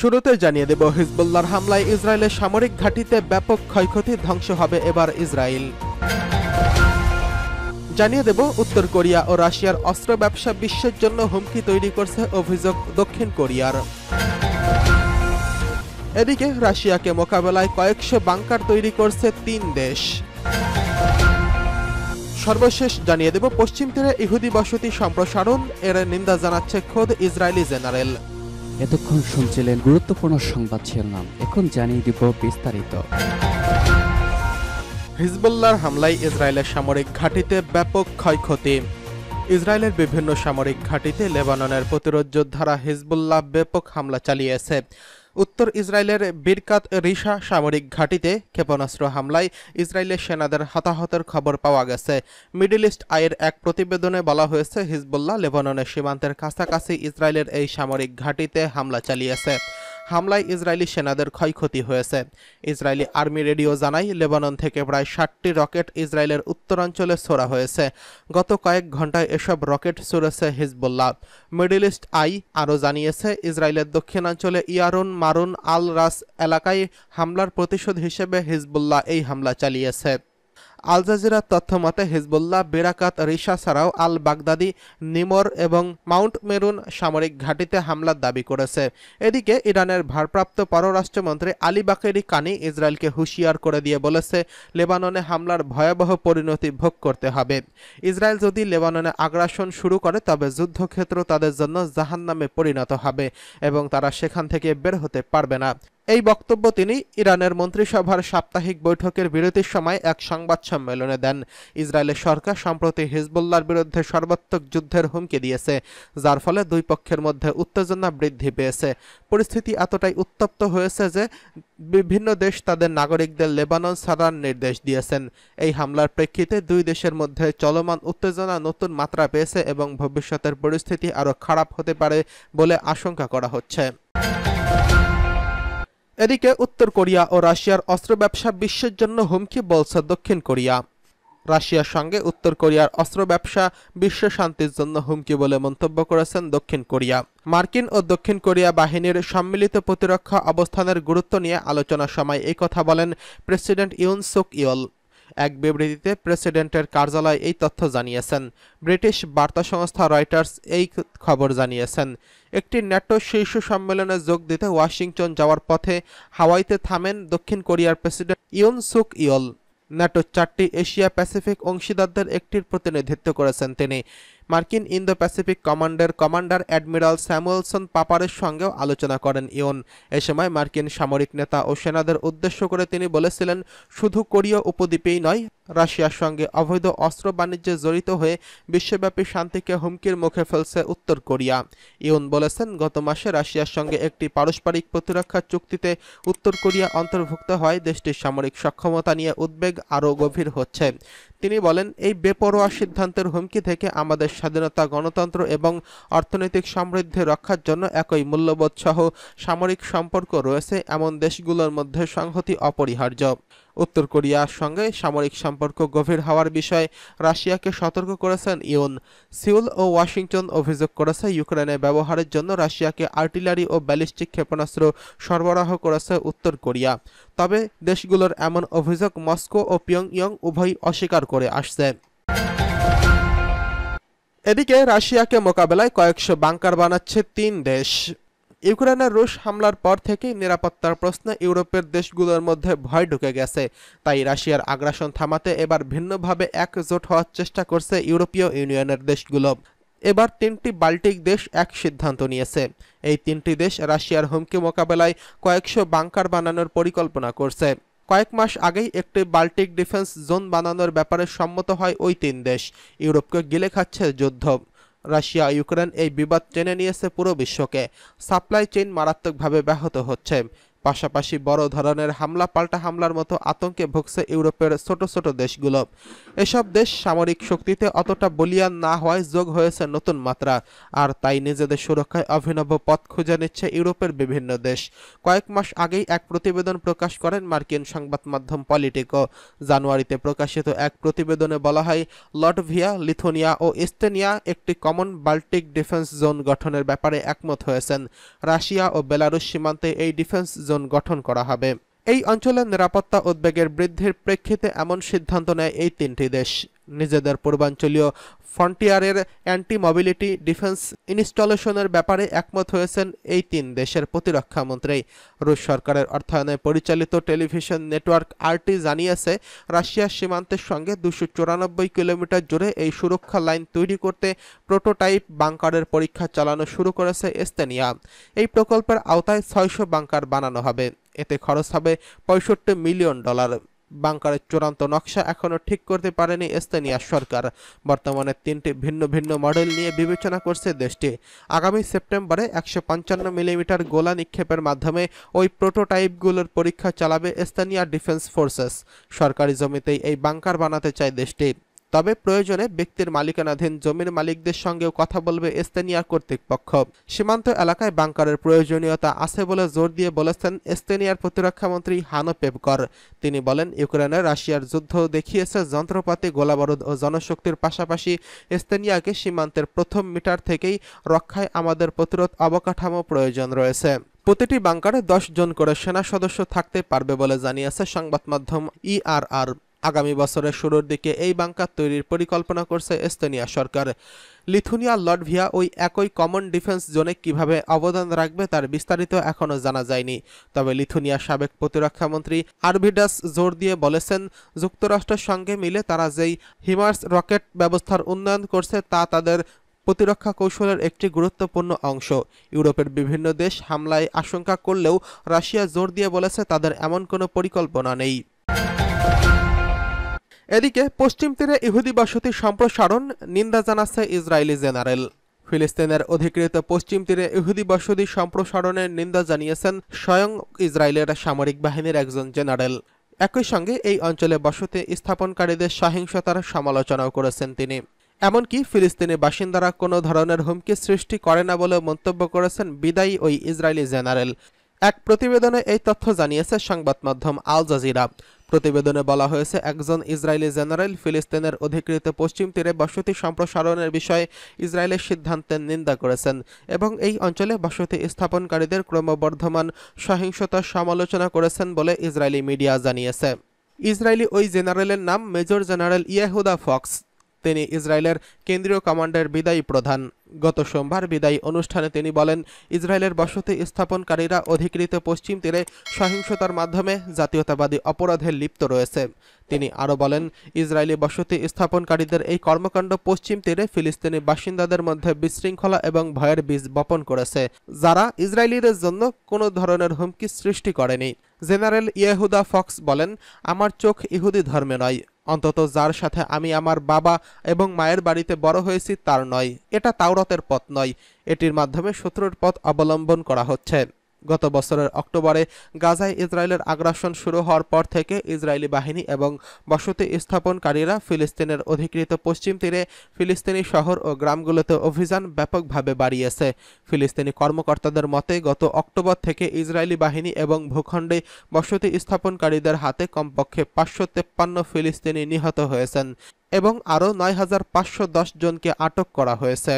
শুরুতে জানিয়ে দেব, হিজবুল্লাহর হামলায় ইসরায়েলের সামরিক ঘাঁটিতে ব্যাপক ক্ষয়ক্ষতি, ধ্বংস হবে এবার ইসরায়েল। জানিয়ে দেব, উত্তর কোরিয়া ও রাশিয়ার অস্ত্র ব্যবসা বিশ্বের জন্য হুমকি তৈরি করছে, অভিযোগ দক্ষিণ কোরিয়ার। এদিকে রাশিয়াকে মোকাবেলায় কয়েকশো বাংকার তৈরি করছে ৩ দেশ। সর্বশেষ জানিয়ে দেব, পশ্চিম তীরে ইহুদি বসতি সম্প্রসারণ, এর নিন্দা জানাচ্ছে খোদ ইসরায়েলি জেনারেল। এতক্ষণ শুনছিলেন গুরুত্বপূর্ণ সংবাদ শিরোনাম, এখন জানিয়ে দিব বিস্তারিত। হিজবুল্লাহর হামলায় ইসরায়েলের সামরিক ঘাঁটিতে ব্যাপক ক্ষয়ক্ষতি। ইসরায়েলের বিভিন্ন সামরিক ঘাঁটিতে লেবাননের প্রতিরোধ যোদ্ধারা হিজবুল্লাহ ব্যাপক হামলা চালিয়েছে। উত্তর ইসরায়েলের বিরকাত রিশা সামরিক ঘাঁটিতে ক্ষেপণাস্ত্র হামলায় ইসরায়েলের সেনাদের হতাহতের খবর পাওয়া গেছে। মিডল ইস্ট আইয়ের এক প্রতিবেদনে বলা হয়েছে, হিজবুল্লাহ লেবাননের সীমান্তের কাছাকাছি ইসরায়েলের এই সামরিক ঘাঁটিতে হামলা চালিয়েছে। হামলায় ইসরায়েলি সেনাদের ক্ষয়ক্ষতি হয়েছে। ইসরায়েলি আর্মি রেডিও জানায়, লেবানন থেকে প্রায় 60টি রকেট ইসরায়েলের উত্তরাঞ্চলে ছোড়া হয়েছে। গত কয়েক ঘন্টায় এসব রকেট ছুড়েছে হিজবুল্লাহ। মিডল ইস্ট আই আরও জানিয়েছে, ইসরায়েলের দক্ষিণাঞ্চলে ইয়ারুন মারুন আল রাস এলাকায় হামলার প্রতিশোধ হিসেবে হিজবুল্লাহ এই হামলা চালিয়েছে। আল জাজিরার তথ্য মতে, হিজবুল্লাহ বিরাকাত রিশা ছাড়াও আল বাগদাদি, নিমর এবং মাউন্ট মেরুন সামরিক ঘাঁটিতে হামলার দাবি করেছে। এদিকে ইরানের ভারপ্রাপ্ত পররাষ্ট্রমন্ত্রী আলী বাকেরি কানি ইসরায়েলকে হুঁশিয়ার করে দিয়ে বলেছে, লেবাননে হামলার ভয়াবহ পরিণতি ভোগ করতে হবে। ইসরায়েল যদি লেবাননে আগ্রাসন শুরু করে তবে যুদ্ধক্ষেত্র তাদের জন্য জাহান্নামে পরিণত হবে এবং তারা সেখান থেকে বের হতে পারবে না। এই বক্তব্য তিনি ইরানের মন্ত্রিসভার সাপ্তাহিক বৈঠকের বিরতির সময় এক সংবাদ সম্মেলনে দেন। ইসরায়েলের সরকার সম্প্রতি হিজবুল্লাহর বিরুদ্ধে সর্বাত্মক যুদ্ধের হুমকি দিয়েছে, যার ফলে দুই পক্ষের মধ্যে উত্তেজনা বৃদ্ধি পেয়েছে। পরিস্থিতি এতটাই উত্তপ্ত হয়েছে যে বিভিন্ন দেশ তাদের নাগরিকদের লেবানন ছাড়ার নির্দেশ দিয়েছেন। এই হামলার প্রেক্ষিতে দুই দেশের মধ্যে চলমান উত্তেজনা নতুন মাত্রা পেয়েছে এবং ভবিষ্যতের পরিস্থিতি আরও খারাপ হতে পারে বলে আশঙ্কা করা হচ্ছে। এদিকে উত্তর কোরিয়া ও রাশিয়ার অস্ত্র ব্যবসা বিশ্বের জন্য হুমকি, বলছে দক্ষিণ কোরিয়া। রাশিয়ার সঙ্গে উত্তর কোরিয়ার অস্ত্র ব্যবসা বিশ্ব শান্তির জন্য হুমকি বলে মন্তব্য করেছেন দক্ষিণ কোরিয়া। মার্কিন ও দক্ষিণ কোরিয়া বাহিনীর সম্মিলিত প্রতিরক্ষা অবস্থানের গুরুত্ব নিয়ে আলোচনার সময় এই কথা বলেন প্রেসিডেন্ট ইউন সুক ইয়ল। এক বিবৃতিতে প্রেসিডেন্টের কার্যালয় এই তথ্য জানিয়েছেন। ব্রিটিশ বার্তা সংস্থা রয়টার্স এই খবর জানিয়েছেন। একটি ন্যাটো শীর্ষ সম্মেলনে যোগ দিতে ওয়াশিংটন যাওয়ার পথে হাওয়াইতে থামেন দক্ষিণ কোরিয়ার president Yoon Suk Yeol. NATO 4টি এশিয়া প্যাসিফিক অংশীদারদের একটির প্রতিনিধিত্ব করেছেন তিনি। মার্কিন ইন্দো প্যাসিফিক কমান্ডের কমান্ডার অ্যাডমিরাল স্যামুয়েলসন পাপারের সঙ্গেও আলোচনা করেন ইয়ন। এ সময় মার্কিন সামরিক নেতা ও সেনাদের উদ্দেশ্য করে তিনি বলেছিলেন, শুধু কোরীয় উপদ্বীপেই নয়, রাশিয়ার সঙ্গে অবৈধ অস্ত্র বাণিজ্যে জড়িত হয়ে বিশ্বব্যাপী শান্তিকে হুমকির মুখে ফেলছে উত্তর কোরিয়া। ইয়ন বলেছেন, গত মাসে রাশিয়ার সঙ্গে একটি পারস্পরিক প্রতিরক্ষা চুক্তিতে উত্তর কোরিয়া অন্তর্ভুক্ত হয় দেশটির সামরিক সক্ষমতা নিয়ে উদ্বেগ আরও গভীর হচ্ছে। তিনি বলেন, এই বেপরোয়া সিদ্ধান্তের হুমকি থেকে আমাদের স্বাধীনতা, গণতন্ত্র এবং অর্থনৈতিক সমৃদ্ধি রক্ষার জন্য একই মূল্যবোধ সহ সামরিক সম্পর্ক রয়েছে এমন দেশগুলোর মধ্যে সংহতি অপরিহার্য। উত্তর কোরিয়ার সঙ্গে সামরিক সম্পর্ক গভীর হওয়ার বিষয়ে রাশিয়াকে সতর্ক করেছেন ইয়ন। সিউল ও ওয়াশিংটন অভিযোগ করেছে, ইউক্রেনে ব্যবহারের জন্য রাশিয়াকে আর্টিলারি ও ব্যালিস্টিক ক্ষেপণাস্ত্র সরবরাহ করেছে উত্তর কোরিয়া। তবে দেশগুলোর এমন অভিযোগ মস্কো ও পিয়ংইয়ং উভয়ই অস্বীকার করে আসছে। এদিকে রাশিয়াকে মোকাবেলায় কয়েকশো বাংকার বানাচ্ছে 3 দেশ। ইউক্রেনের রুশ হামলার পর থেকেই নিরাপত্তার প্রশ্নে ইউরোপের দেশগুলোর মধ্যে ভয় ঢুকে গেছে। তাই রাশিয়ার আগ্রাসন থামাতে এবার ভিন্নভাবে একজোট হওয়ার চেষ্টা করছে ইউরোপীয় ইউনিয়নের দেশগুলো। এবার 3টি বাল্টিক দেশ এক সিদ্ধান্ত নিয়েছে। এই 3টি দেশ রাশিয়ার হুমকি মোকাবেলায় কয়েকশো বাংকার বানানোর পরিকল্পনা করছে। কয়েক মাস আগেই একটি বাল্টিক ডিফেন্স জোন বানানোর ব্যাপারে সম্মত হয় ওই 3 দেশ। ইউরোপকে গিলে খাচ্ছে যুদ্ধ। রাশিয়া ইউক্রেন এই বিবাদ টেনে নিয়েছে পুরো বিশ্বকে। সাপ্লাই চেইন মারাত্মকভাবে ব্যাহত হচ্ছে। পাশাপাশি বড় ধরনের হামলা পাল্টা হামলার মতো আতঙ্কে ভুগছে ইউরোপের ছোট ছোট দেশগুলো। এসব দেশ সামরিক শক্তিতে অতটা বলীয়ান না হওয়ায় যোগ হয়েছে নতুন মাত্রা, আর তাই নিজেদের সুরক্ষায় অভিনব পথ খুঁজে নিচ্ছে ইউরোপের বিভিন্ন দেশ। কয়েক মাস আগেই এক প্রতিবেদন প্রকাশ করেন মার্কিন সংবাদ মাধ্যম পলিটিকো। জানুয়ারিতে প্রকাশিত এক প্রতিবেদনে বলা হয়, লটভিয়া, লিথুয়ানিয়া ও এস্তোনিয়া একটি কমন বাল্টিক ডিফেন্স জোন গঠনের ব্যাপারে একমত হয়েছেন। রাশিয়া ও বেলারুশ সীমান্তে এই ডিফেন্স জোন গঠন করা হবে। এই অঞ্চলের নিরাপত্তা উদ্বেগের বৃদ্ধির প্রেক্ষিতে এমন সিদ্ধান্ত নেয় এই তিনটি দেশ। নিজেদের পূর্বাঞ্চলীয় ফ্রন্টিয়ারের অ্যান্টি মোবিলিটি ডিফেন্স ইনস্টলেশনের ব্যাপারে একমত হয়েছেন এই তিন দেশের প্রতিরক্ষা মন্ত্রী। রুশ সরকারের অর্থায়নে পরিচালিত টেলিভিশন নেটওয়ার্ক আরটি জানিয়েছে, রাশিয়ার সীমান্তের সঙ্গে 294 কিলোমিটার জুড়ে এই সুরক্ষা লাইন তৈরি করতে প্রোটোটাইপ বাংকারের পরীক্ষা চালানো শুরু করেছে এস্তোনিয়া। এই প্রকল্পের আওতায় 600 বাংকার বানানো হবে। এতে খরচ হবে $65 মিলিয়ন। বাংকারের চূড়ান্ত নকশা এখনও ঠিক করতে পারেনি এস্তোনিয়ার সরকার। বর্তমানে 3টি ভিন্ন ভিন্ন মডেল নিয়ে বিবেচনা করছে দেশটি। আগামী সেপ্টেম্বরে 155 মিলিমিটার গোলা নিক্ষেপের মাধ্যমে ওই প্রোটোটাইপগুলোর পরীক্ষা চালাবে এস্তোনিয়া ডিফেন্স ফোর্সেস। সরকারি জমিতেই এই বাংকার বানাতে চায় দেশটি। তবে প্রয়োজনে ব্যক্তির মালিকানাধীন জমির মালিকদের সঙ্গেও কথা বলবে এস্তোনিয়ার কর্তৃপক্ষ। সীমান্ত এলাকায় বাংকারের প্রয়োজনীয়তা আছে বলে জোর দিয়ে বলেছেন এস্তোনিয়ার প্রতিরক্ষামন্ত্রী হানো পেভকর। তিনি বলেন, ইউক্রেনে রাশিয়ার যুদ্ধ দেখিয়েছে যন্ত্রপাতি, গোলাবারুদ ও জনশক্তির পাশাপাশি এস্তোনিয়াকে সীমান্তের প্রথম মিটার থেকেই রক্ষায় আমাদের প্রতিরোধ অবকাঠামো প্রয়োজন রয়েছে। প্রতিটি বাংকারে 10 জন করে সেনা সদস্য থাকতে পারবে বলে জানিয়েছে সংবাদ মাধ্যম ইআরআর। আগামী বছরের শুরুর দিকে এই বাংকার তৈরির পরিকল্পনা করছে এস্তোনিয়া সরকার। লিথুয়ানিয়া, লটভিয়া ওই একই কমন ডিফেন্স জোনে কিভাবে অবদান রাখবে তার বিস্তারিত এখনও জানা যায়নি। তবে লিথুয়ানিয়ার সাবেক প্রতিরক্ষামন্ত্রী আরভিডাস জোর দিয়ে বলেছেন, যুক্তরাষ্ট্রের সঙ্গে মিলে তারা যেই হিমার্স রকেট ব্যবস্থার উন্নয়ন করছে তা তাদের প্রতিরক্ষা কৌশলের একটি গুরুত্বপূর্ণ অংশ। ইউরোপের বিভিন্ন দেশ হামলায় আশঙ্কা করলেও রাশিয়া জোর দিয়ে বলেছে তাদের এমন কোনো পরিকল্পনা নেই। এদিকে পশ্চিম তীরে ইহুদি বসতি সম্প্রসারণ নিন্দা জানাচ্ছে ইসরায়েলি জেনারেল। ফিলিস্তিনের অধিকৃত পশ্চিম তীরে ইহুদি বসতি সম্প্রসারণের নিন্দা জানিয়েছেন স্বয়ং ইসরায়েলের সামরিক বাহিনীর একজন জেনারেল। একই সঙ্গে এই অঞ্চলে বসতি স্থাপনকারীদের সহিংসতার সমালোচনাও করেছেন তিনি। এমনকি ফিলিস্তিনি বাসিন্দারা কোনো ধরনের হুমকি সৃষ্টি করে না বলে মন্তব্য করেছেন বিদায়ী ওই ইসরায়েলি জেনারেল। এক প্রতিবেদনে এই তথ্য জানিয়েছে সংবাদ মাধ্যম আল জাজিরা। প্রতিবেদনে বলা হয়েছে, একজন ইসরায়েলি জেনারেল ফিলিস্তিনের অধিকৃত পশ্চিম তীরে বসতি সম্প্রসারণের বিষয়ে ইসরায়েলের সিদ্ধান্তের নিন্দা করেছেন এবং এই অঞ্চলে বসতি স্থাপনকারীদের ক্রমবর্ধমান সহিংসতার সমালোচনা করেছেন বলে ইসরায়েলি মিডিয়া জানিয়েছে। ইসরায়েলি ওই জেনারেলের নাম মেজর জেনারেল ইয়েহুদা ফক্স। তিনি ইসরায়েলের কেন্দ্রীয় কমান্ডের বিদায়ী প্রধান। গত সোমবার বিদায়ী অনুষ্ঠানে তিনি বলেন, ইসরায়েলের বসতি স্থাপনকারীরা অধিকৃত পশ্চিম তীরে সহিংসতার মাধ্যমে জাতীয়তাবাদী অপরাধে লিপ্ত রয়েছে। তিনি আরও বলেন, ইসরায়েলি বসতি স্থাপনকারীদের এই কর্মকাণ্ড পশ্চিম তীরে ফিলিস্তিনি বাসিন্দাদের মধ্যে বিশৃঙ্খলা এবং ভয়ের বীজ বপন করেছে, যারা ইসরায়েলিদের জন্য কোনো ধরনের হুমকি সৃষ্টি করেনি। জেনারেল ইয়েহুদা ফক্স বলেন, আমার চোখ ইহুদি ধর্মে নয়, অন্তত যার সাথে আমি আমার বাবা এবং মায়ের বাড়িতে বড় হয়েছি তার নয়। এটা তাওরাতের পথ নয়, এটির মাধ্যমে শত্রুর পথ অবলম্বন করা হচ্ছে। গত বছরের অক্টোবরে গাজায় ইসরায়েলের আগ্রাসন শুরু হওয়ার পর থেকে ইসরায়েলি বাহিনী এবং বসতি স্থাপনকারীরা ফিলিস্তিনের অধিকৃত পশ্চিম তীরে ফিলিস্তিনি শহর ও গ্রামগুলোতে অভিযান ব্যাপকভাবে বাড়িয়েছে। ফিলিস্তিনি কর্মকর্তাদের মতে, গত অক্টোবর থেকে ইসরায়েলি বাহিনী এবং ভূখণ্ডে বসতি স্থাপনকারীদের হাতে কমপক্ষে 553 ফিলিস্তিনি নিহত হয়েছেন এবং আরও 9510 জনকে আটক করা হয়েছে।